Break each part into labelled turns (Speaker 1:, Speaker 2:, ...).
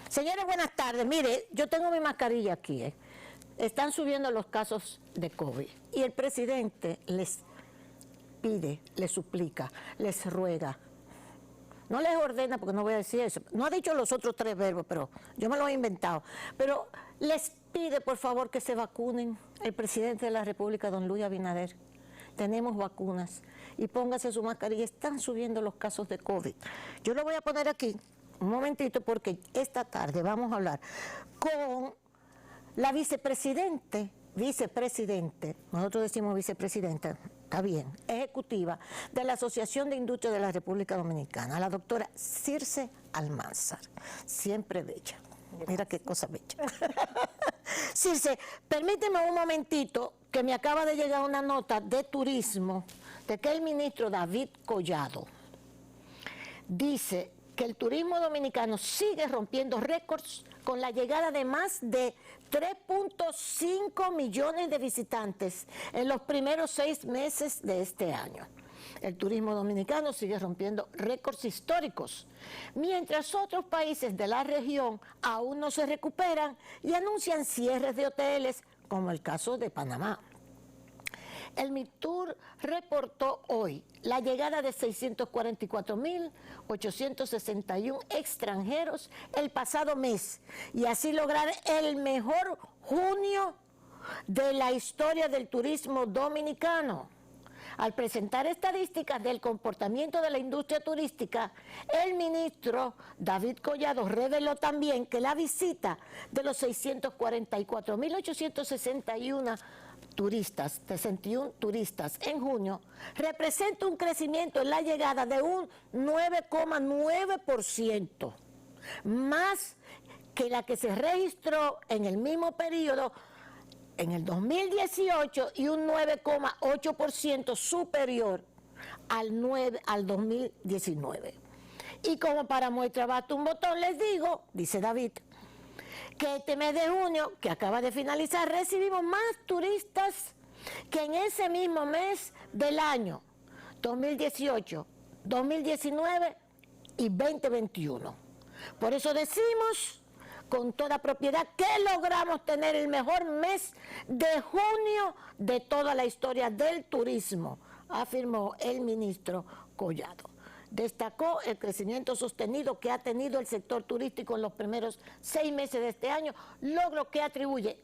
Speaker 1: Señores, buenas tardes. Mire, yo tengo mi mascarilla aquí. Están subiendo los casos de COVID y el presidente les pide, les suplica, les ruega. No les ordena, porque no voy a decir eso. No ha dicho los otros 3 verbos, pero yo me lo he inventado. Pero les pide, por favor, que se vacunen. El presidente de la República, don Luis Abinader. Tenemos vacunas. Y póngase su mascarilla. Están subiendo los casos de COVID. Yo lo voy a poner aquí, un momentito, porque esta tarde vamos a hablar con la vicepresidente, nosotros decimos vicepresidenta, está bien, ejecutiva de la Asociación de Industria de la República Dominicana, la doctora Circe Almanzar, siempre bella. Gracias. Mira qué cosa bella. Circe, permíteme un momentito que me acaba de llegar una nota de turismo de que el ministro David Collado dice que el turismo dominicano sigue rompiendo récords con la llegada de más de 3.5 millones de visitantes en los primeros 6 meses de este año. El turismo dominicano sigue rompiendo récords históricos, mientras otros países de la región aún no se recuperan y anuncian cierres de hoteles, como el caso de Panamá. El MITUR reportó hoy la llegada de 644.861 extranjeros el pasado mes y así lograr el mejor junio de la historia del turismo dominicano. Al presentar estadísticas del comportamiento de la industria turística, el ministro David Collado reveló también que la visita de los 644.861 turistas, 61 turistas en junio, representa un crecimiento en la llegada de un 9,9%, más que la que se registró en el mismo periodo en el 2018 y un 9,8% superior al 2019. Y como para muestra basta un botón, les digo, dice David, que este mes de junio, que acaba de finalizar, recibimos más turistas que en ese mismo mes del año 2018, 2019 y 2021. Por eso decimos con toda propiedad que logramos tener el mejor mes de junio de toda la historia del turismo, afirmó el ministro Collado. Destacó el crecimiento sostenido que ha tenido el sector turístico en los primeros 6 meses de este año, logro que atribuye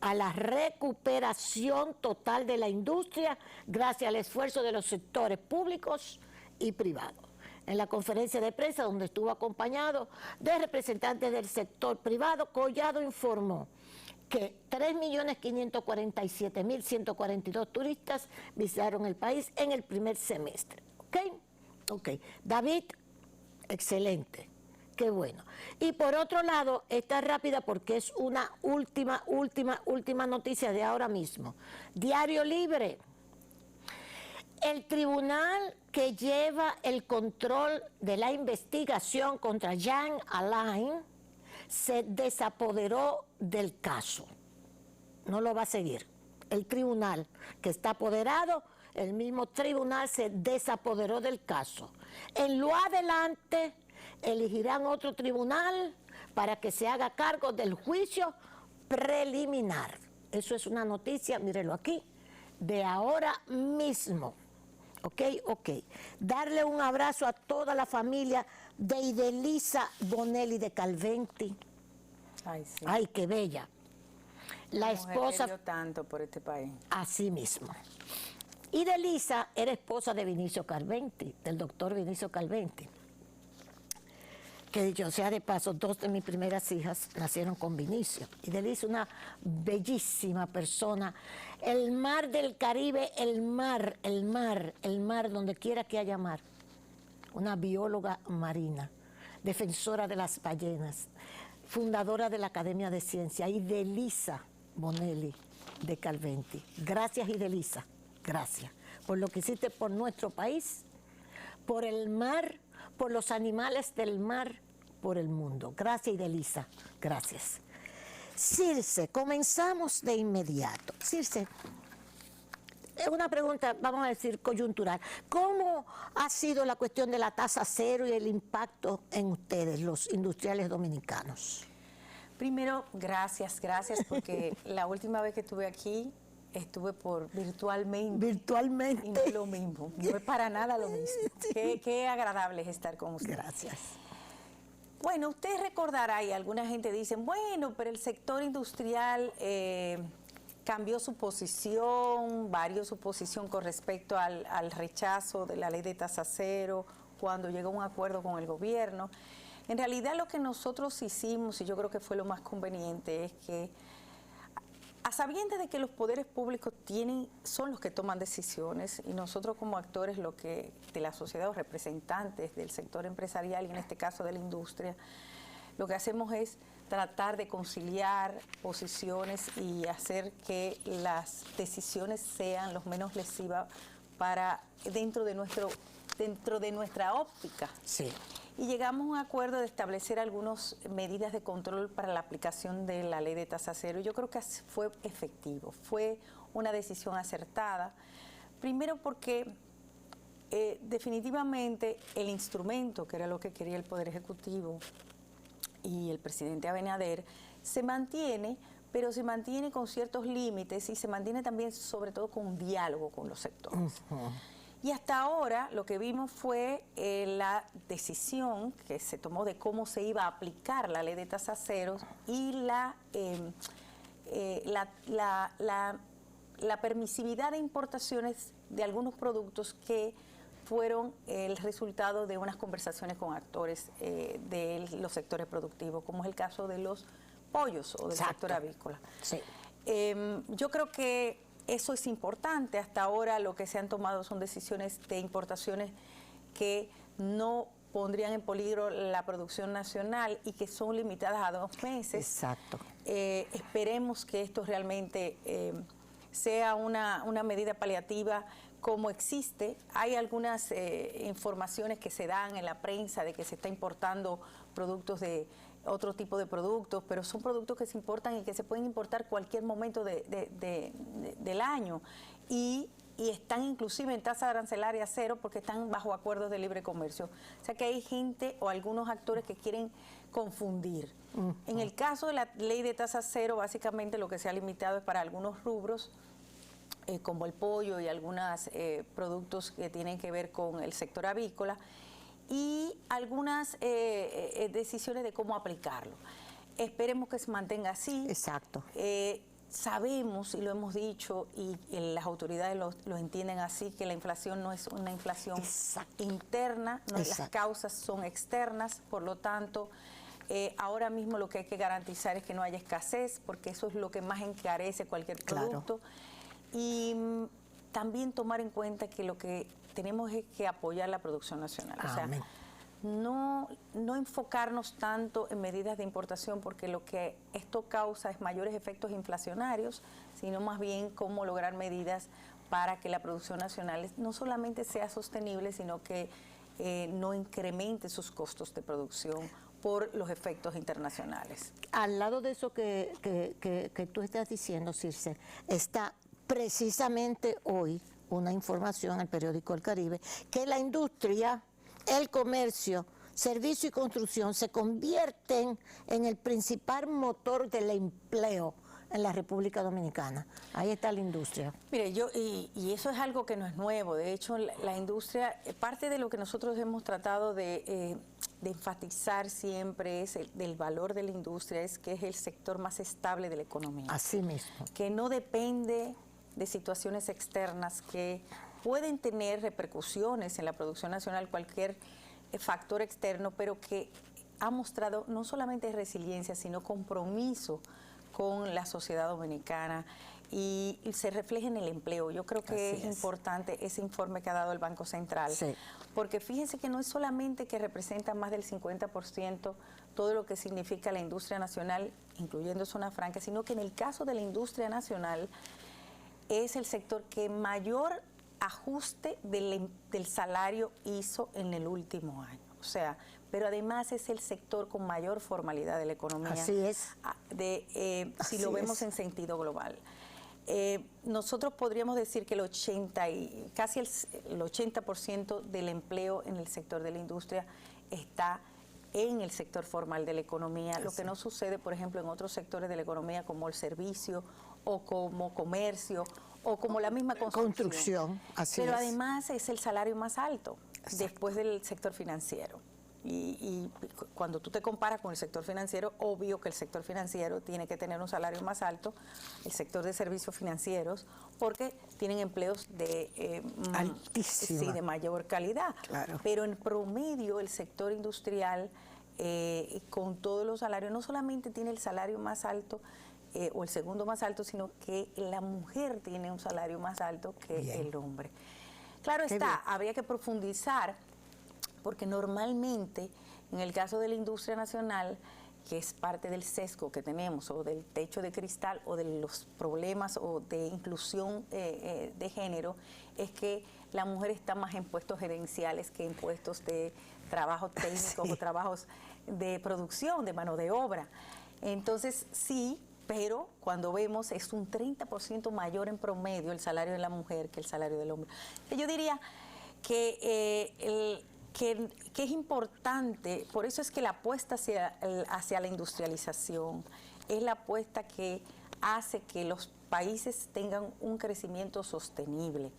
Speaker 1: a la recuperación total de la industria gracias al esfuerzo de los sectores públicos y privados. En la conferencia de prensa, donde estuvo acompañado de representantes del sector privado, Collado informó que 3.547.142 turistas visitaron el país en el primer semestre. ¿Ok? David, excelente, qué bueno. Y por otro lado, está rápida porque es una última noticia de ahora mismo. Diario Libre. El tribunal que lleva el control de la investigación contra Jean Alain se desapoderó del caso. No lo va a seguir. El tribunal que está apoderado, el mismo tribunal se desapoderó del caso. En lo adelante elegirán otro tribunal para que se haga cargo del juicio preliminar. Eso es una noticia, mírelo aquí, de ahora mismo. Ok. Darle un abrazo a toda la familia de Idelisa Bonelli de Calventi.
Speaker 2: Ay, sí.
Speaker 1: Ay, qué bella. La esposa
Speaker 2: dio tanto por este país.
Speaker 1: Así mismo. Idelisa era esposa de Vinicio Calventi, del doctor Vinicio Calventi. Que dicho sea de paso, 2 de mis primeras hijas nacieron con Vinicio. Idelisa, una bellísima persona. El mar del Caribe, el mar, donde quiera que haya mar. Una bióloga marina, defensora de las ballenas, fundadora de la Academia de Ciencia, Idelisa Bonelli de Calventi. Gracias, Idelisa, gracias por lo que hiciste por nuestro país, por el mar, por los animales del mar, por el mundo. Gracias, Idelisa, gracias. Circe, comenzamos de inmediato. Circe, Es una pregunta, vamos a decir, coyuntural. ¿Cómo ha sido la cuestión de la tasa cero y el impacto en ustedes, los industriales dominicanos?
Speaker 2: Primero, gracias, porque la última vez que estuve aquí, estuve por virtualmente.
Speaker 1: Virtualmente.
Speaker 2: Y no es lo mismo, no es para nada lo mismo.
Speaker 1: Sí.
Speaker 2: Qué agradable es estar con usted.
Speaker 1: Gracias.
Speaker 2: Bueno, usted recordará, y alguna gente dice, bueno, pero el sector industrial cambió su posición, varió su posición con respecto al rechazo de la ley de tasa cero, cuando llegó a un acuerdo con el gobierno. En realidad lo que nosotros hicimos, y yo creo que fue lo más conveniente, es que a sabiendas de que los poderes públicos son los que toman decisiones y nosotros como actores de la sociedad o representantes del sector empresarial y en este caso de la industria, lo que hacemos es tratar de conciliar posiciones y hacer que las decisiones sean lo menos lesivas dentro de nuestra óptica.
Speaker 1: Sí.
Speaker 2: Y llegamos a un acuerdo de establecer algunas medidas de control para la aplicación de la ley de tasa cero. Yo creo que fue efectivo, fue una decisión acertada. Primero porque definitivamente el instrumento, que era lo que quería el Poder Ejecutivo y el presidente Abinader, se mantiene, pero se mantiene con ciertos límites y se mantiene también sobre todo con un diálogo con los sectores. Y hasta ahora lo que vimos fue la decisión que se tomó de cómo se iba a aplicar la ley de tasa cero y la permisividad de importaciones de algunos productos que fueron el resultado de unas conversaciones con actores de los sectores productivos, como es el caso de los pollos o del sector avícola.
Speaker 1: Sí.
Speaker 2: Yo creo que eso es importante. Hasta ahora lo que se han tomado son decisiones de importaciones que no pondrían en peligro la producción nacional y que son limitadas a 2 meses.
Speaker 1: Exacto.
Speaker 2: Esperemos que esto realmente sea una medida paliativa como existe. Hay algunas informaciones que se dan en la prensa de que se está importando productos de otro tipo de productos, pero son productos que se importan y que se pueden importar cualquier momento del año y están inclusive en tasa arancelaria cero porque están bajo acuerdos de libre comercio. O sea que hay gente o algunos actores que quieren confundir. En el caso de la ley de tasa cero, básicamente lo que se ha limitado es para algunos rubros, como el pollo y algunos productos que tienen que ver con el sector avícola, y algunas decisiones de cómo aplicarlo. Esperemos que se mantenga así.
Speaker 1: Exacto.
Speaker 2: Sabemos, y lo hemos dicho, y las autoridades lo entienden así, que la inflación no es una inflación interna, no, las causas son externas, por lo tanto, ahora mismo lo que hay que garantizar es que no haya escasez, porque eso es lo que más encarece cualquier producto. Y también tomar en cuenta que lo que tenemos es que apoyar la producción nacional. O sea, no enfocarnos tanto en medidas de importación, porque lo que esto causa es mayores efectos inflacionarios, sino más bien cómo lograr medidas para que la producción nacional no solamente sea sostenible, sino que no incremente sus costos de producción por los efectos internacionales.
Speaker 1: Al lado de eso que tú estás diciendo, Circe, está precisamente hoy una información en el periódico El Caribe que la industria, el comercio, servicio y construcción se convierten en el principal motor del empleo en la República Dominicana. Ahí está la industria.
Speaker 2: Mire, y eso es algo que no es nuevo. De hecho, la industria, parte de lo que nosotros hemos tratado de enfatizar siempre es del valor de la industria, es que es el sector más estable de la economía.
Speaker 1: Así mismo.
Speaker 2: Que no depende de situaciones externas que pueden tener repercusiones en la producción nacional, cualquier factor externo, pero que ha mostrado no solamente resiliencia, sino compromiso con la sociedad dominicana y se refleja en el empleo. Yo creo que es importante ese informe que ha dado el Banco Central, porque fíjense que no es solamente que representa más del 50% todo lo que significa la industria nacional, incluyendo zona franca, sino que en el caso de la industria nacional es el sector que mayor ajuste del salario hizo en el último año. O sea, pero además es el sector con mayor formalidad de la economía.
Speaker 1: Así es.
Speaker 2: Si lo vemos en sentido global. nosotros podríamos decir que casi el 80% del empleo en el sector de la industria está en el sector formal de la economía, lo que no sucede, por ejemplo, en otros sectores de la economía como el servicio o como comercio o como la misma construcción.
Speaker 1: Así
Speaker 2: Pero
Speaker 1: es.
Speaker 2: además es el salario más alto después del sector financiero. Y cuando tú te comparas con el sector financiero, obvio que el sector financiero tiene que tener un salario más alto, el sector de servicios financieros, porque tienen empleos de
Speaker 1: altísima,
Speaker 2: sí, de mayor calidad.
Speaker 1: Claro.
Speaker 2: Pero en promedio el sector industrial, con todos los salarios, no solamente tiene el salario más alto o el segundo más alto, sino que la mujer tiene un salario más alto que el hombre. Claro está, habría que profundizar, porque normalmente, en el caso de la industria nacional, que es parte del sesgo que tenemos, o del techo de cristal, o de los problemas o de inclusión de género, es que la mujer está más en puestos gerenciales que en puestos de trabajo técnico o trabajos de producción, de mano de obra. Entonces, sí, pero cuando vemos es un 30% mayor en promedio el salario de la mujer que el salario del hombre. Yo diría que que es importante, por eso es que la apuesta hacia la industrialización es la apuesta que hace que los países tengan un crecimiento sostenible.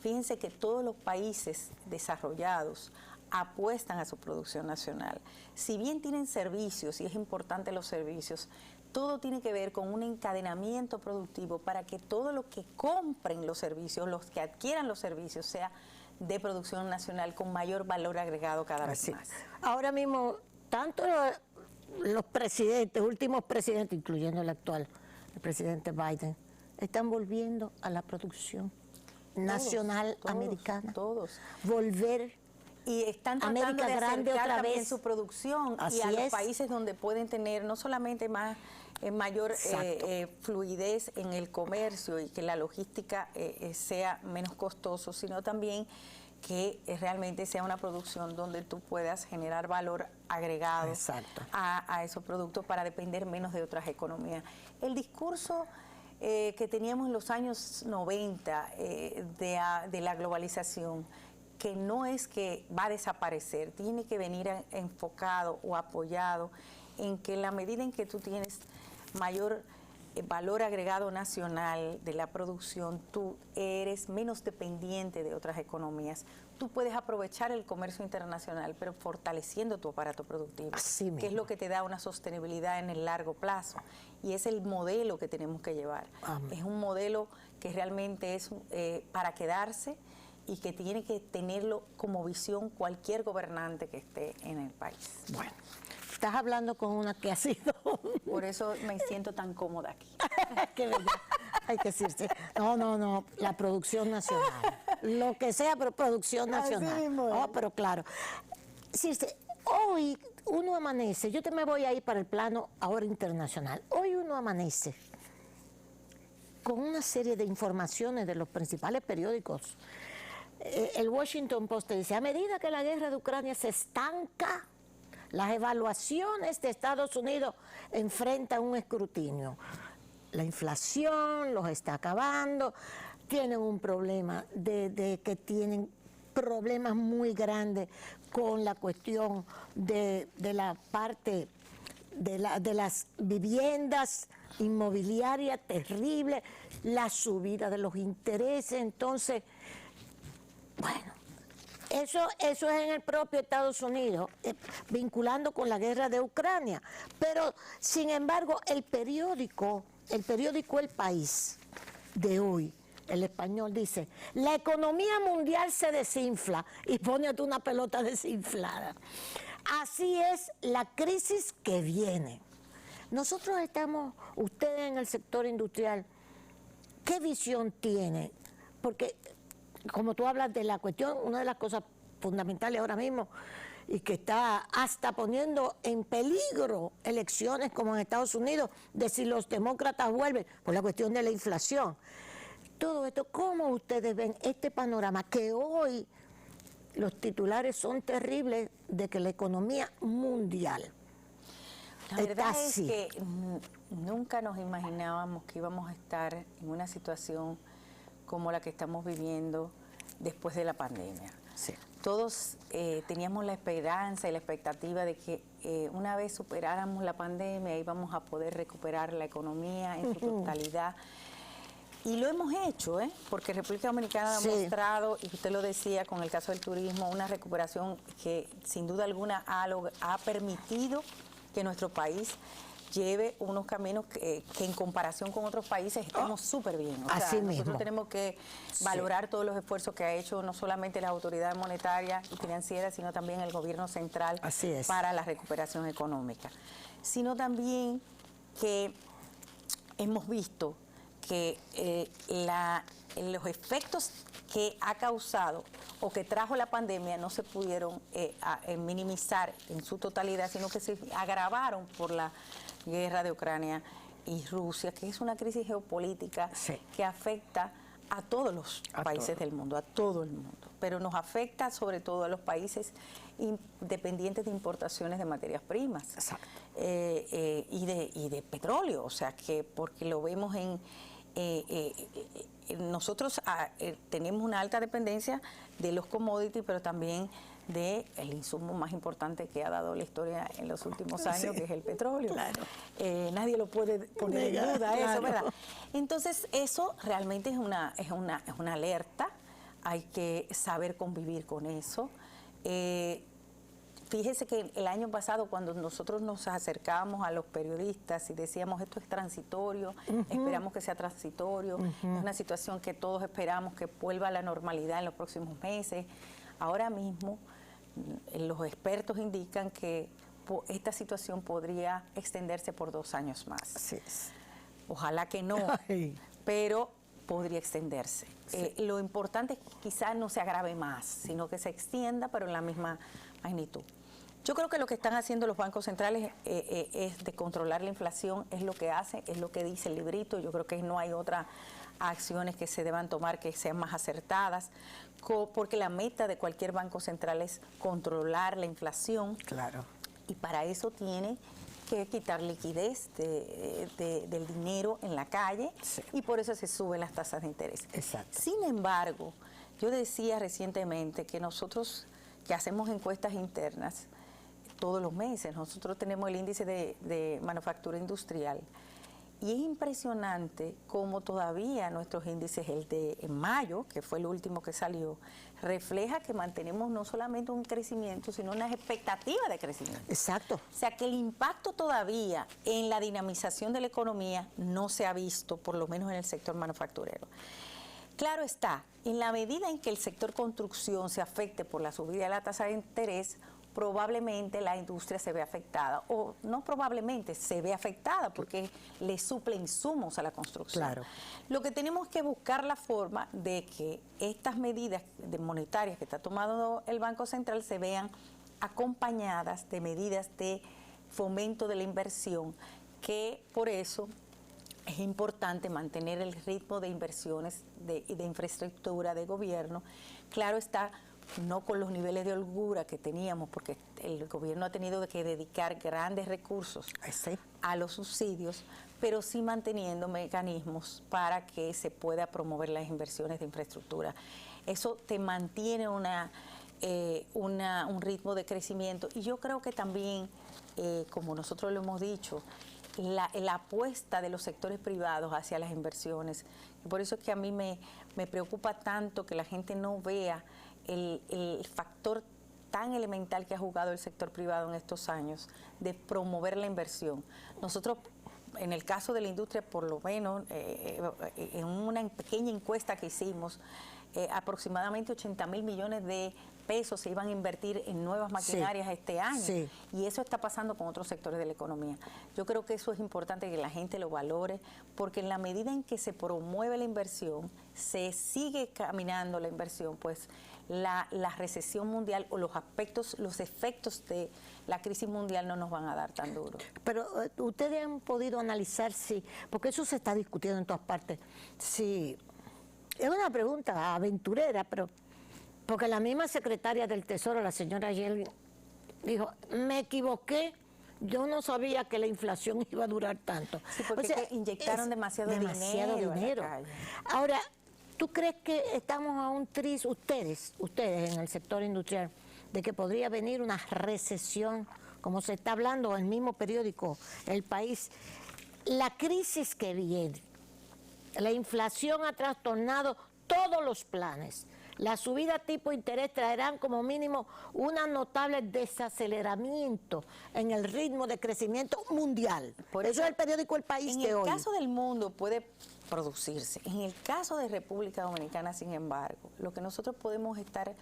Speaker 2: Fíjense que todos los países desarrollados apuestan a su producción nacional. Si bien tienen servicios, y es importante los servicios, todo tiene que ver con un encadenamiento productivo para que todo lo que compren los servicios, los que adquieran los servicios, sea de producción nacional con mayor valor agregado cada vez más.
Speaker 1: Ahora mismo, tanto los presidentes, últimos presidentes, incluyendo el actual, el presidente Biden, están volviendo a la producción nacional americana.
Speaker 2: Todos.
Speaker 1: Volver.
Speaker 2: Y están tratando
Speaker 1: América
Speaker 2: de
Speaker 1: grande
Speaker 2: acercar
Speaker 1: otra
Speaker 2: también
Speaker 1: vez
Speaker 2: su producción
Speaker 1: Así
Speaker 2: y a los
Speaker 1: es.
Speaker 2: países donde pueden tener no solamente mayor fluidez en el comercio y que la logística sea menos costoso, sino también que realmente sea una producción donde tú puedas generar valor agregado a esos productos para depender menos de otras economías. El discurso que teníamos en los años 90 de la globalización, que no es que va a desaparecer, tiene que venir enfocado o apoyado en que en la medida en que tú tienes mayor valor agregado nacional de la producción, tú eres menos dependiente de otras economías. Tú puedes aprovechar el comercio internacional, pero fortaleciendo tu aparato productivo, que es lo que te da una sostenibilidad en el largo plazo. Y es el modelo que tenemos que llevar. Es un modelo que realmente es para quedarse y que tiene que tenerlo como visión cualquier gobernante que esté en el país.
Speaker 1: Bueno. Estás hablando con una que ha sido...
Speaker 2: Por eso me siento tan cómoda aquí.
Speaker 1: Qué bella. Hay que decirse. No, la producción nacional. Lo que sea, pero producción nacional. Pero claro. Circe, hoy uno amanece, yo me voy a ir para el plano ahora internacional. Hoy uno amanece con una serie de informaciones de los principales periódicos. El Washington Post dice, a medida que la guerra de Ucrania se estanca, las evaluaciones de Estados Unidos enfrentan un escrutinio. La inflación los está acabando, tienen un problema de que tienen problemas muy grandes con la cuestión de la parte de las viviendas inmobiliarias terrible, la subida de los intereses. Entonces, bueno, eso es en el propio Estados Unidos, vinculando con la guerra de Ucrania. Pero, sin embargo, el periódico El País de hoy, el Español, dice, la economía mundial se desinfla, y pone a tú una pelota desinflada. Así es la crisis que viene. Nosotros estamos, ustedes en el sector industrial, ¿qué visión tienen? Porque como tú hablas de la cuestión, una de las cosas fundamentales ahora mismo y que está hasta poniendo en peligro elecciones como en Estados Unidos, de si los demócratas vuelven, por la cuestión de la inflación. Todo esto, ¿cómo ustedes ven este panorama que hoy los titulares son terribles de que la economía mundial
Speaker 2: la verdad es que Nunca nos imaginábamos que íbamos a estar en una situación como la que estamos viviendo después de la pandemia.
Speaker 1: Sí.
Speaker 2: Todos teníamos la esperanza y la expectativa de que una vez superáramos la pandemia íbamos a poder recuperar la economía en su totalidad. Y lo hemos hecho, porque República Dominicana ha mostrado, y usted lo decía con el caso del turismo, una recuperación que sin duda alguna ha permitido que nuestro país lleve unos caminos que en comparación con otros países estamos súper bien. O sea, nosotros
Speaker 1: mismo.
Speaker 2: tenemos que valorar todos los esfuerzos que ha hecho no solamente las autoridades monetarias y financieras, sino también el gobierno central para la recuperación económica. Sino también que hemos visto que los efectos que ha causado o que trajo la pandemia no se pudieron minimizar en su totalidad, sino que se agravaron por la guerra de Ucrania y Rusia, que es una crisis geopolítica que afecta a todos los países del mundo, a todo el mundo, pero nos afecta sobre todo a los países dependientes de importaciones de materias primas y de petróleo, o sea que porque lo vemos nosotros tenemos una alta dependencia de los commodities, pero también del insumo más importante que ha dado la historia en los últimos años, que es el petróleo. Claro. Nadie lo puede poner en duda, eso, ¿verdad? Entonces, eso realmente es una alerta, hay que saber convivir con eso. Fíjese que el año pasado, cuando nosotros nos acercábamos a los periodistas y decíamos esto es transitorio, esperamos que sea transitorio, es una situación que todos esperamos que vuelva a la normalidad en los próximos meses. Ahora mismo, los expertos indican que esta situación podría extenderse por 2 años más. Así es. Ojalá que no, pero podría extenderse. Lo importante es que quizás no se agrave más, sino que se extienda, pero en la misma magnitud. Yo creo que lo que están haciendo los bancos centrales es de controlar la inflación, es lo que hace, es lo que dice el librito. Yo creo que no hay otras acciones que se deban tomar que sean más acertadas, porque la meta de cualquier banco central es controlar la inflación. Claro. Y para eso tiene que quitar liquidez del dinero en la calle, y por eso se suben las tasas de interés. Exacto. Sin embargo, yo decía recientemente que nosotros que hacemos encuestas internas todos los meses, nosotros tenemos el índice de manufactura industrial, y es impresionante cómo todavía nuestros índices, el de mayo, que fue el último que salió, refleja que mantenemos no solamente un crecimiento, sino una expectativa de crecimiento. Exacto. O sea, que el impacto todavía en la dinamización de la economía no se ha visto, por lo menos en el sector manufacturero. Claro está, en la medida en que el sector construcción se afecte por la subida de la tasa de interés, probablemente la industria se ve afectada, o no probablemente, se ve afectada porque le suple insumos a la construcción. Claro. Lo que tenemos que buscar la forma de que estas medidas monetarias que está tomando el Banco Central se vean acompañadas de medidas de fomento de la inversión, que por eso es importante mantener el ritmo de inversiones de infraestructura de gobierno. Claro está, no con los niveles de holgura que teníamos, porque el gobierno ha tenido que dedicar grandes recursos a los subsidios, pero sí manteniendo mecanismos para que se pueda promover las inversiones de infraestructura. Eso te mantiene un ritmo de crecimiento, y yo creo que también, como nosotros lo hemos dicho, la apuesta de los sectores privados hacia las inversiones. Por eso es que a mí me preocupa tanto que la gente no vea el factor tan elemental que ha jugado el sector privado en estos años de promover la inversión. Nosotros, en el caso de la industria, por lo menos, en una pequeña encuesta que hicimos, aproximadamente 80.000 millones de pesos se iban a invertir en nuevas maquinarias este año, y eso está pasando con otros sectores de la economía. Yo creo que eso es importante que la gente lo valore, porque en la medida en que se promueve la inversión, se sigue caminando la inversión, pues la recesión mundial o los efectos de la crisis mundial no nos van a dar tan duro.
Speaker 1: Pero ustedes han podido analizar porque eso se está discutiendo en todas partes, es una pregunta aventurera, pero porque la misma secretaria del Tesoro, la señora Yellen, dijo, me equivoqué, yo no sabía que la inflación iba a durar tanto.
Speaker 2: Sí, porque es que inyectaron demasiado dinero a la calle.
Speaker 1: Ahora, ¿tú crees que estamos a un tris, ustedes en el sector industrial, de que podría venir una recesión, como se está hablando en el mismo periódico El País? La crisis que viene, la inflación ha trastornado todos los planes. La subida tipo interés traerán como mínimo un notable desaceleramiento en el ritmo de crecimiento mundial. Por eso es el periódico El País de hoy.
Speaker 2: En el caso del mundo puede producirse. En el caso de República Dominicana, sin embargo, lo que nosotros podemos estar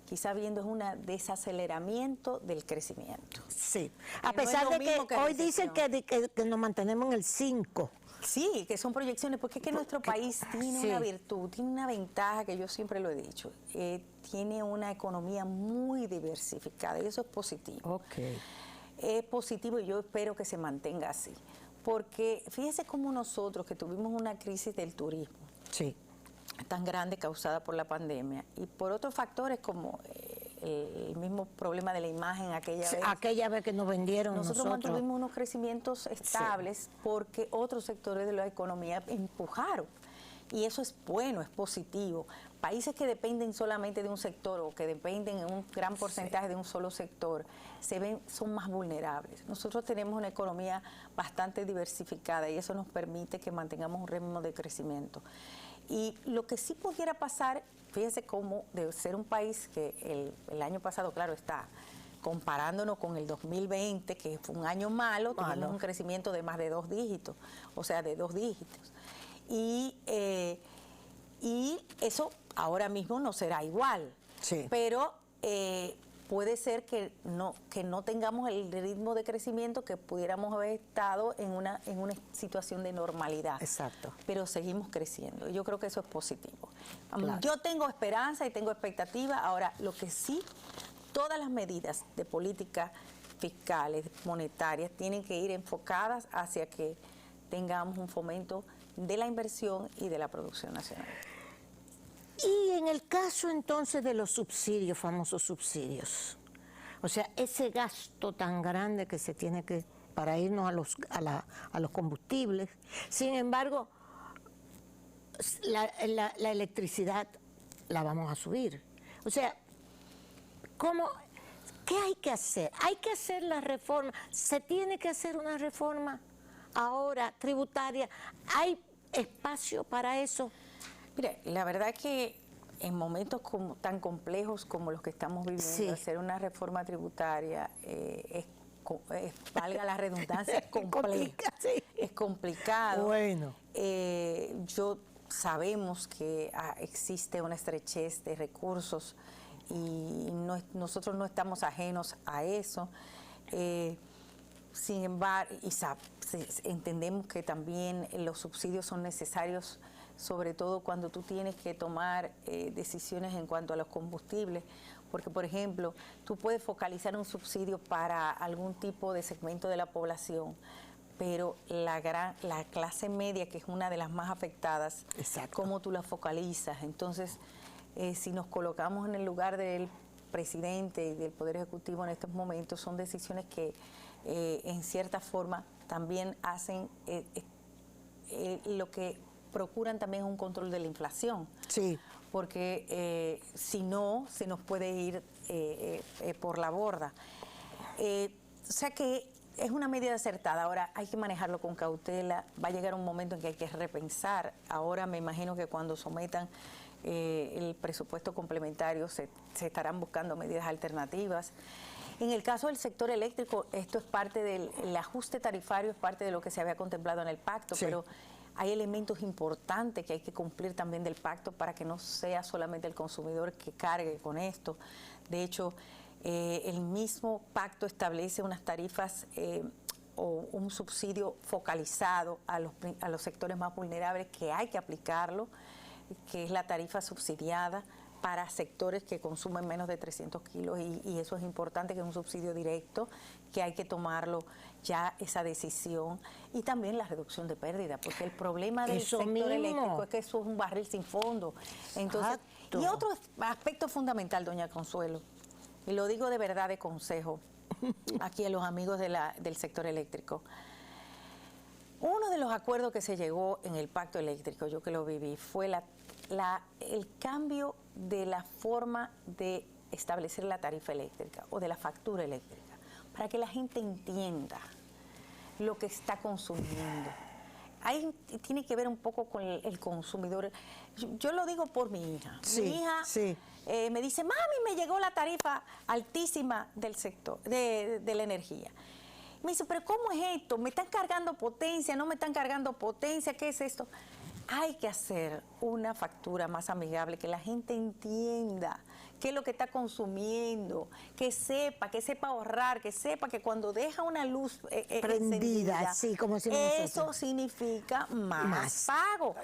Speaker 2: quizá viendo es un desaceleramiento del crecimiento.
Speaker 1: Sí, a pesar de que hoy dicen que nos mantenemos en el 5.
Speaker 2: Sí, que son proyecciones, porque es que nuestro país tiene una virtud, tiene una ventaja que yo siempre lo he dicho, tiene una economía muy diversificada y eso es positivo.
Speaker 1: Okay.
Speaker 2: Es positivo y yo espero que se mantenga así, porque fíjese cómo nosotros que tuvimos una crisis del turismo tan grande causada por la pandemia y por otros factores como el mismo problema de la imagen aquella vez que nos vendieron nosotros mantuvimos unos crecimientos estables porque otros sectores de la economía empujaron y eso es bueno, es positivo. Países que dependen solamente de un sector o que dependen en un gran porcentaje de un solo sector son más vulnerables. Nosotros tenemos una economía bastante diversificada y eso nos permite que mantengamos un ritmo de crecimiento. Y lo que sí pudiera pasar, fíjese cómo de ser un país que el año pasado, claro está, comparándonos con el 2020, que fue un año malo, tuvimos un crecimiento de más de 2 dígitos, o sea, de 2 dígitos. Y eso ahora mismo no será igual, pero puede ser que no tengamos el ritmo de crecimiento que pudiéramos haber estado en una situación de normalidad.
Speaker 1: Exacto.
Speaker 2: Pero seguimos creciendo. Y yo creo que eso es positivo. Claro. Yo tengo esperanza y tengo expectativa. Ahora, lo que sí, todas las medidas de política fiscales, monetarias, tienen que ir enfocadas hacia que tengamos un fomento de la inversión y de la producción nacional.
Speaker 1: Y en el caso entonces de los subsidios, famosos subsidios, o sea, ese gasto tan grande que se tiene que para irnos a los combustibles, sin embargo, la electricidad la vamos a subir. O sea, ¿qué hay que hacer? Hay que hacer la reforma, se tiene que hacer una reforma ahora tributaria, ¿hay espacio para eso?
Speaker 2: Mire, la verdad que en momentos tan complejos como los que estamos viviendo, hacer una reforma tributaria valga la redundancia, es complicado.
Speaker 1: Bueno.
Speaker 2: Sabemos que existe una estrechez de recursos y nosotros no estamos ajenos a eso. Sin embargo, entendemos que también los subsidios son necesarios, sobre todo cuando tú tienes que tomar decisiones en cuanto a los combustibles, porque por ejemplo, tú puedes focalizar un subsidio para algún tipo de segmento de la población, pero la clase media, que es una de las más afectadas, ¿cómo tú la focalizas? Entonces, si nos colocamos en el lugar del presidente y del Poder Ejecutivo en estos momentos, son decisiones que en cierta forma también hacen lo que procuran también un control de la inflación. Sí. Porque si no, se nos puede ir por la borda. O sea que es una medida acertada. Ahora hay que manejarlo con cautela. Va a llegar un momento en que hay que repensar. Ahora me imagino que cuando sometan el presupuesto complementario se estarán buscando medidas alternativas. En el caso del sector eléctrico, esto es parte del ajuste tarifario, es parte de lo que se había contemplado en el pacto, pero hay elementos importantes que hay que cumplir también del pacto para que no sea solamente el consumidor que cargue con esto. De hecho, el mismo pacto establece unas tarifas o un subsidio focalizado a los sectores más vulnerables que hay que aplicarlo, que es la tarifa subsidiada para sectores que consumen menos de 300 kilos y eso es importante, que es un subsidio directo, que hay que tomarlo ya esa decisión, y también la reducción de pérdida, porque el problema del sector eléctrico es que eso es un barril sin fondo. Entonces, y otro aspecto fundamental, doña Consuelo, y lo digo de verdad de consejo, aquí a los amigos del sector eléctrico. Uno de los acuerdos que se llegó en el pacto eléctrico, yo que lo viví, fue el cambio de la forma de establecer la tarifa eléctrica o de la factura eléctrica, para que la gente entienda lo que está consumiendo. Ahí tiene que ver un poco con el consumidor. Yo lo digo por mi hija.
Speaker 1: Sí,
Speaker 2: mi hija
Speaker 1: sí.
Speaker 2: Me dice, mami, me llegó la tarifa altísima del sector, de la energía. Me dice, pero ¿cómo es esto? ¿Me están cargando potencia? ¿No me están cargando potencia? ¿Qué es esto? Hay que hacer una factura más amigable, que la gente entienda qué es lo que está consumiendo, que sepa ahorrar, que sepa que cuando deja una luz
Speaker 1: prendida, sí, como decimos
Speaker 2: eso
Speaker 1: nosotros,
Speaker 2: significa más pago.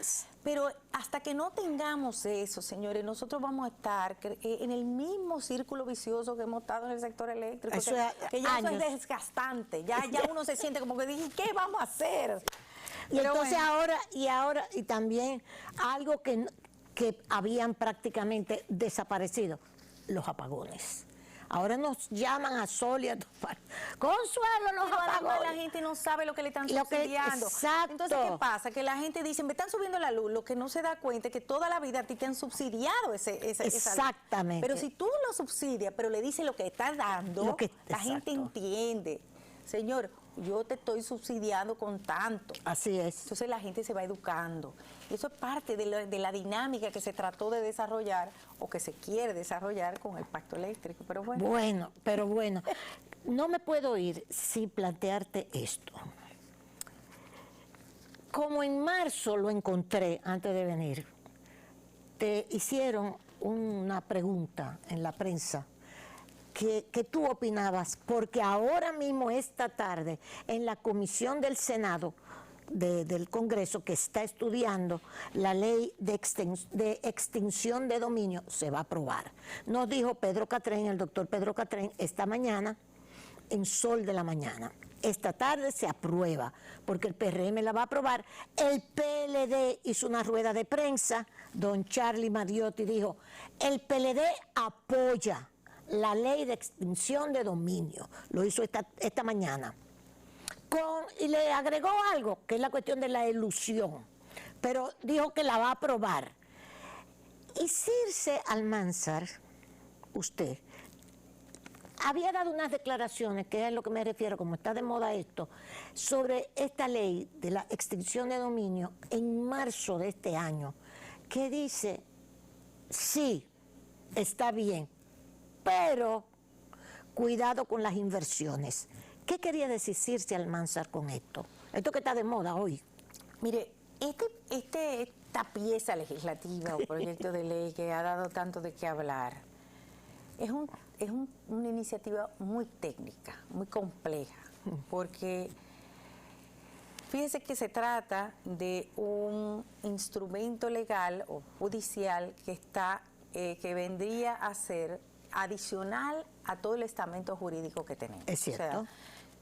Speaker 2: Pero hasta que no tengamos eso, señores, nosotros vamos a estar en el mismo círculo vicioso que hemos estado en el sector eléctrico, que ya eso es desgastante, ya uno se siente como que dije, ¿qué vamos a hacer?
Speaker 1: Y pero entonces bueno. y también algo que habían prácticamente desaparecido, los apagones. Ahora nos llaman a sol y a topar. Consuelo, los apagones.
Speaker 2: La gente no sabe lo que le están subsidiando.
Speaker 1: Exacto.
Speaker 2: Entonces, ¿qué pasa? Que la gente dice, me están subiendo la luz. Lo que no se da cuenta es que toda la vida a ti te han subsidiado esa
Speaker 1: exactamente.
Speaker 2: Pero si tú lo subsidias, pero le dices lo que estás dando, la gente entiende. Señor, yo te estoy subsidiando con tanto.
Speaker 1: Así es.
Speaker 2: Entonces la gente se va educando. Eso es parte de la dinámica que se trató de desarrollar o que se quiere desarrollar con el pacto eléctrico. Pero bueno.
Speaker 1: Bueno, no me puedo ir sin plantearte esto. Como en marzo lo encontré antes de venir, te hicieron una pregunta en la prensa. Que tú opinabas, porque ahora mismo, esta tarde, en la comisión del Senado, del Congreso, que está estudiando la ley de extinción de dominio, se va a aprobar. Nos dijo Pedro Catrén, el doctor Pedro Catrén, esta mañana, en Sol de la Mañana. Esta tarde se aprueba, porque el PRM la va a aprobar. El PLD hizo una rueda de prensa, don Charlie Madiotti dijo, el PLD apoya la ley de extinción de dominio, lo hizo esta mañana. Y le agregó algo, que es la cuestión de la elusión, pero dijo que la va a aprobar. Y Circe Almanzar, usted, había dado unas declaraciones, que es a lo que me refiero, como está de moda esto, sobre esta ley de la extinción de dominio en marzo de este año, que dice, sí, está bien, pero cuidado con las inversiones. ¿Qué quería decir Circe Almanzar con esto? Esto que está de moda hoy.
Speaker 2: Mire, esta pieza legislativa o proyecto de ley que ha dado tanto de qué hablar, es una iniciativa muy técnica, muy compleja, porque fíjese que se trata de un instrumento legal o judicial que vendría a ser adicional a todo el estamento jurídico que tenemos.
Speaker 1: Es cierto.
Speaker 2: O sea,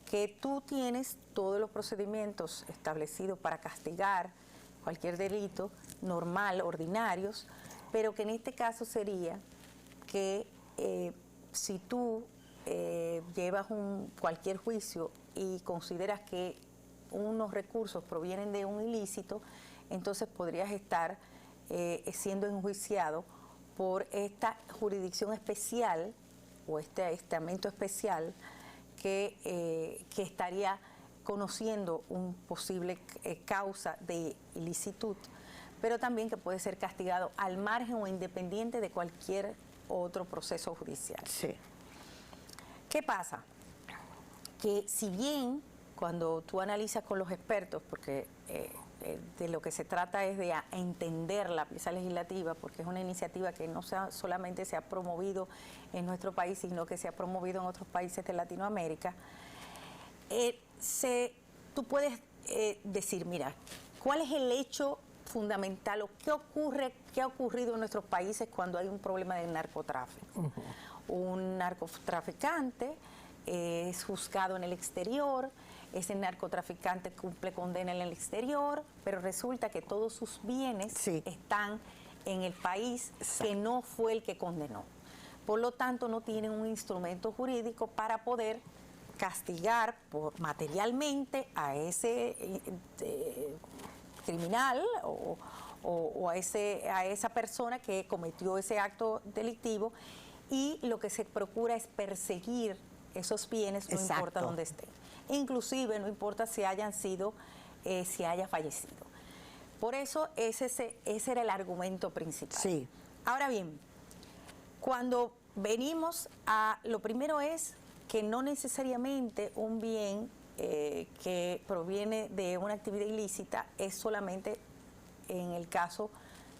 Speaker 2: que tú tienes todos los procedimientos establecidos para castigar cualquier delito normal, ordinarios, pero que en este caso sería que si tú llevas cualquier juicio y consideras que unos recursos provienen de un ilícito, entonces podrías estar siendo enjuiciado por esta jurisdicción especial o este estamento especial que estaría conociendo un posible causa de ilicitud, pero también que puede ser castigado al margen o independiente de cualquier otro proceso judicial.
Speaker 1: Sí.
Speaker 2: ¿Qué pasa? Que si bien cuando tú analizas con los expertos, porque de lo que se trata es de entender la pieza legislativa, porque es una iniciativa que no solamente se ha promovido en nuestro país, sino que se ha promovido en otros países de Latinoamérica, tú puedes decir, mira, ¿cuál es el hecho fundamental o qué ha ocurrido en nuestros países cuando hay un problema de narcotráfico? Un narcotraficante es juzgado en el exterior, ese narcotraficante cumple condena en el exterior, pero resulta que todos sus bienes están en el país que no fue el que condenó. Por lo tanto, no tienen un instrumento jurídico para poder castigar materialmente a ese criminal o a esa persona que cometió ese acto delictivo, y lo que se procura es perseguir esos bienes, no
Speaker 1: Exacto.
Speaker 2: importa dónde estén. Inclusive no importa si haya fallecido. Por eso ese era el argumento principal.
Speaker 1: Sí.
Speaker 2: Ahora bien, cuando venimos a, lo primero es que no necesariamente un bien que proviene de una actividad ilícita es solamente en el caso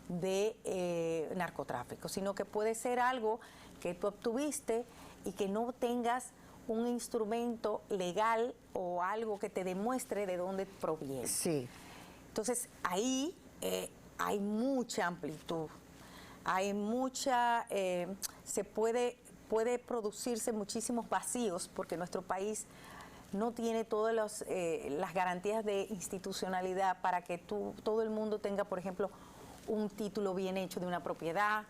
Speaker 2: de narcotráfico, sino que puede ser algo que tú obtuviste y que no tengas un instrumento legal o algo que te demuestre de dónde proviene.
Speaker 1: Sí.
Speaker 2: Entonces, ahí hay mucha amplitud, hay mucha, puede producirse muchísimos vacíos, porque nuestro país no tiene todas las garantías de institucionalidad para que todo el mundo tenga, por ejemplo, un título bien hecho de una propiedad,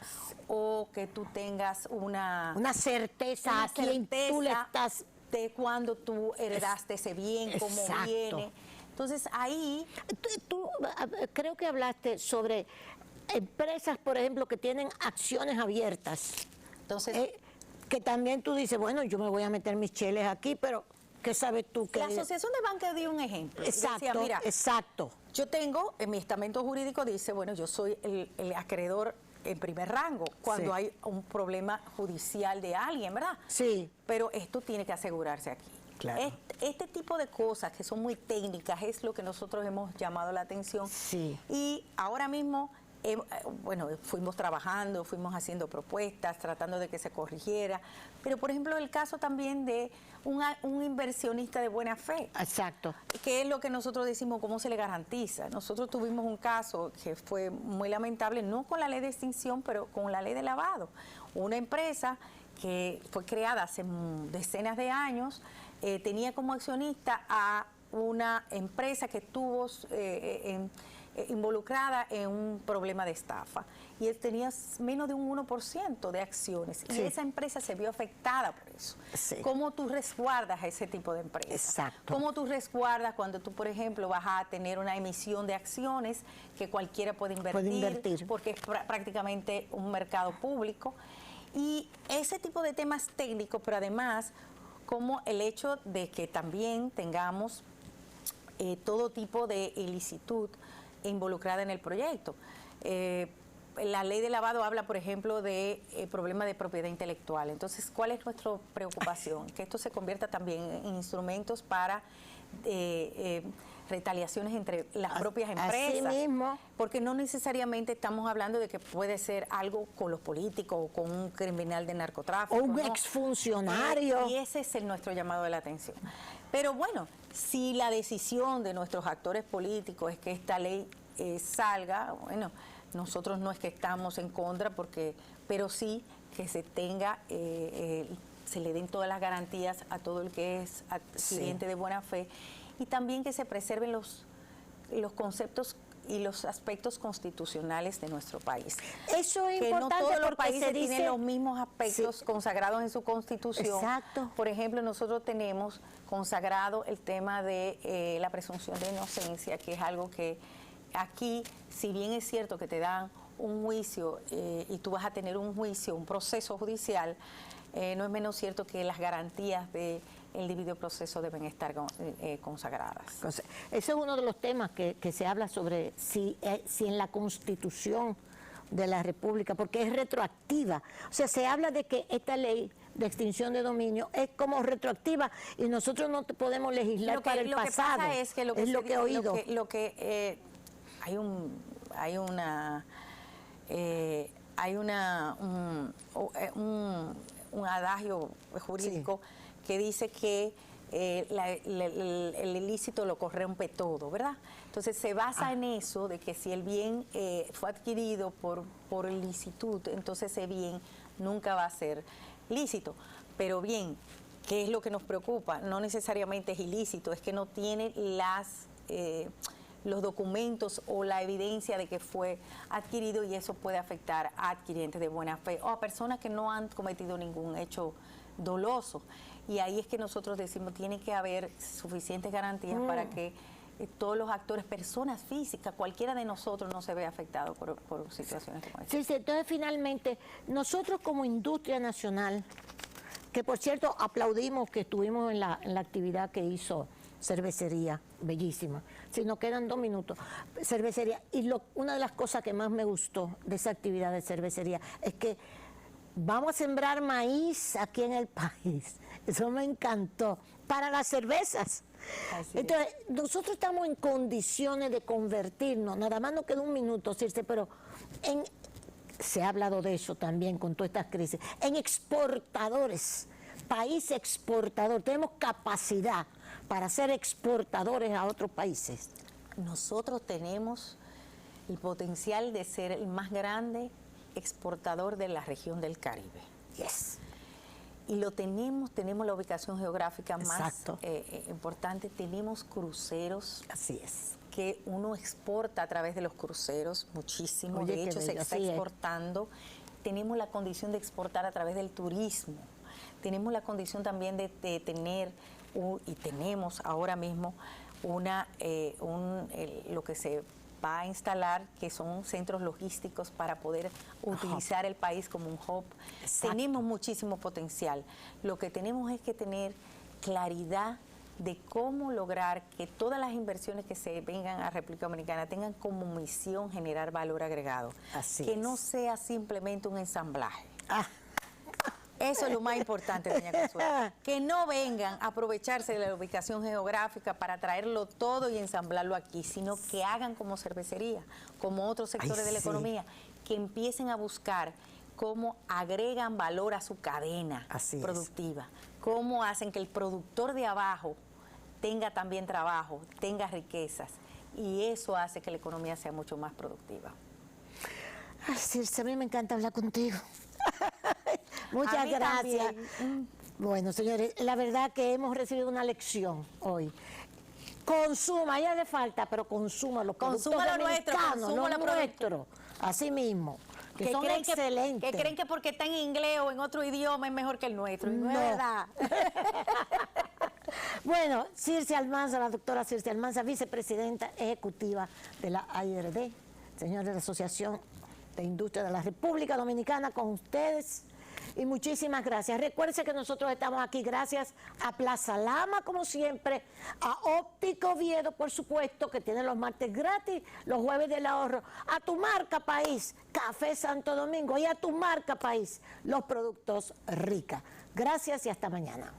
Speaker 2: o que tú tengas una
Speaker 1: certeza a quién tú le estás...
Speaker 2: de cuando tú heredaste ese bien, cómo
Speaker 1: Exacto.
Speaker 2: viene. Entonces ahí...
Speaker 1: Tú creo que hablaste sobre empresas, por ejemplo, que tienen acciones abiertas.
Speaker 2: Entonces,
Speaker 1: que también tú dices, bueno, yo me voy a meter mis cheles aquí, pero ¿qué sabes tú?
Speaker 2: la Asociación de Banca dio un ejemplo.
Speaker 1: Exacto,
Speaker 2: Decía, mira,
Speaker 1: exacto.
Speaker 2: yo tengo, en mi estamento jurídico dice, bueno, yo soy el acreedor en primer rango cuando
Speaker 1: Sí.
Speaker 2: hay un problema judicial de alguien, ¿verdad?
Speaker 1: Sí.
Speaker 2: Pero esto tiene que asegurarse aquí.
Speaker 1: Claro.
Speaker 2: Este tipo de cosas que son muy técnicas es lo que nosotros hemos llamado la atención.
Speaker 1: Sí.
Speaker 2: Y ahora mismo, bueno, fuimos trabajando, fuimos haciendo propuestas, tratando de que se corrigiera. Pero, por ejemplo, el caso también de un inversionista de buena fe.
Speaker 1: Exacto.
Speaker 2: ¿Qué es lo que nosotros decimos? ¿Cómo se le garantiza? Nosotros tuvimos un caso que fue muy lamentable, no con la ley de extinción, pero con la ley de lavado. Una empresa que fue creada hace decenas de años, tenía como accionista a una empresa que estuvo involucrada en un problema de estafa, y él tenía menos de un 1% de acciones,
Speaker 1: Sí.
Speaker 2: y esa empresa se vio afectada por eso.
Speaker 1: Sí.
Speaker 2: ¿Cómo tú resguardas a ese tipo de empresas?
Speaker 1: Exacto.
Speaker 2: ¿Cómo tú resguardas cuando tú, por ejemplo, vas a tener una emisión de acciones que cualquiera puede invertir. Porque es prácticamente un mercado público? Y ese tipo de temas técnicos, pero además como el hecho de que también tengamos todo tipo de ilicitud involucrada en el proyecto. La ley de lavado habla, por ejemplo, de problemas de propiedad intelectual. Entonces, ¿cuál es nuestra preocupación? Que esto se convierta también en instrumentos para retaliaciones entre las propias empresas.
Speaker 1: Así mismo.
Speaker 2: Porque no necesariamente estamos hablando de que puede ser algo con los políticos o con un criminal de narcotráfico.
Speaker 1: O un
Speaker 2: ¿no?
Speaker 1: exfuncionario.
Speaker 2: Y ese es nuestro llamado de la atención. Pero bueno, si la decisión de nuestros actores políticos es que esta ley salga, bueno, nosotros no es que estamos en contra, pero sí que se tenga, se le den todas las garantías a todo el que es adquiriente de buena fe, y también que se preserven los conceptos y los aspectos constitucionales de nuestro país.
Speaker 1: Eso es
Speaker 2: que
Speaker 1: importante,
Speaker 2: no todos los
Speaker 1: porque
Speaker 2: países
Speaker 1: se dice...
Speaker 2: tienen los mismos aspectos consagrados en su constitución.
Speaker 1: Exacto.
Speaker 2: Por ejemplo, nosotros tenemos consagrado el tema de la presunción de inocencia, que es algo que aquí, si bien es cierto que te dan un juicio y tú vas a tener un juicio, un proceso judicial, no es menos cierto que las garantías del debido proceso deben estar consagradas.
Speaker 1: Ese es uno de los temas que se habla sobre si en la Constitución de la República, porque es retroactiva. O sea, se habla de que esta ley de extinción de dominio es como retroactiva y nosotros no podemos legislar para el pasado.
Speaker 2: Lo que pasa es que
Speaker 1: es lo que he oído.
Speaker 2: Hay un adagio jurídico que dice que el ilícito lo corrompe todo, ¿verdad? Entonces se basa en eso, de que si el bien fue adquirido por ilicitud, entonces ese bien nunca va a ser lícito. Pero bien, ¿qué es lo que nos preocupa? No necesariamente es ilícito, es que no tiene los documentos o la evidencia de que fue adquirido, y eso puede afectar a adquirientes de buena fe o a personas que no han cometido ningún hecho doloso. Y ahí es que nosotros decimos, tiene que haber suficientes garantías para que todos los actores, personas físicas, cualquiera de nosotros no se vea afectado por situaciones como esta.
Speaker 1: Sí, entonces finalmente, nosotros como industria nacional, que por cierto aplaudimos que estuvimos en la actividad que hizo Cervecería, bellísima. Si nos quedan 2 minutos, Cervecería. Y una de las cosas que más me gustó de esa actividad de Cervecería es que vamos a sembrar maíz aquí en el país. Eso me encantó. Para las cervezas. Entonces, nosotros estamos en condiciones de convertirnos, nada más nos queda 1 minuto, Circe, pero se ha hablado de eso también con todas estas crisis, en exportadores, país exportador, tenemos capacidad para ser exportadores a otros países.
Speaker 2: Nosotros tenemos el potencial de ser el más grande exportador de la región del Caribe.
Speaker 1: Yes.
Speaker 2: Y lo tenemos la ubicación geográfica más
Speaker 1: Exacto.
Speaker 2: importante, tenemos cruceros.
Speaker 1: Así es.
Speaker 2: Que uno exporta a través de los cruceros muchísimo,
Speaker 1: Oye,
Speaker 2: de hecho se está
Speaker 1: así
Speaker 2: exportando. Tenemos la condición de exportar a través del turismo, tenemos la condición también de tener, y tenemos ahora mismo, lo que se va a instalar, que son centros logísticos para poder utilizar el país como un hub.
Speaker 1: Exacto.
Speaker 2: Tenemos muchísimo potencial. Lo que tenemos es que tener claridad de cómo lograr que todas las inversiones que se vengan a República Dominicana tengan como misión generar valor agregado.
Speaker 1: Así
Speaker 2: que
Speaker 1: es.
Speaker 2: no sea simplemente un ensamblaje.
Speaker 1: Ah.
Speaker 2: Eso es lo más importante, doña Consuelo. Que no vengan a aprovecharse de la ubicación geográfica para traerlo todo y ensamblarlo aquí, sino que hagan como cervecería, como otros sectores de la economía, que empiecen a buscar cómo agregan valor a su cadena productiva, cómo hacen que el productor de abajo tenga también trabajo, tenga riquezas, y eso hace que la economía sea mucho más productiva.
Speaker 1: Ay, Circe, a mí me encanta hablar contigo. Muchas gracias.
Speaker 2: También.
Speaker 1: Bueno, señores, la verdad que hemos recibido una lección hoy. Consuma, ya le falta, pero consuma los productos
Speaker 2: Consuma lo nuestro,
Speaker 1: dominicanos,
Speaker 2: consuma
Speaker 1: los
Speaker 2: lo
Speaker 1: nuestros, así mismo, que son
Speaker 2: creen
Speaker 1: excelentes.
Speaker 2: que creen que porque está en inglés o en otro idioma es mejor que el nuestro, y no es verdad.
Speaker 1: Bueno, Circe Almanza, la doctora Circe Almanza, vicepresidenta ejecutiva de la AIRD, señores de la Asociación de Industria de la República Dominicana, con ustedes. Y muchísimas gracias. Recuerden que nosotros estamos aquí gracias a Plaza Lama, como siempre, a Óptico Oviedo, por supuesto, que tiene los martes gratis, los jueves del ahorro, a tu marca país, Café Santo Domingo, y a tu marca país, los productos Rica. Gracias y hasta mañana.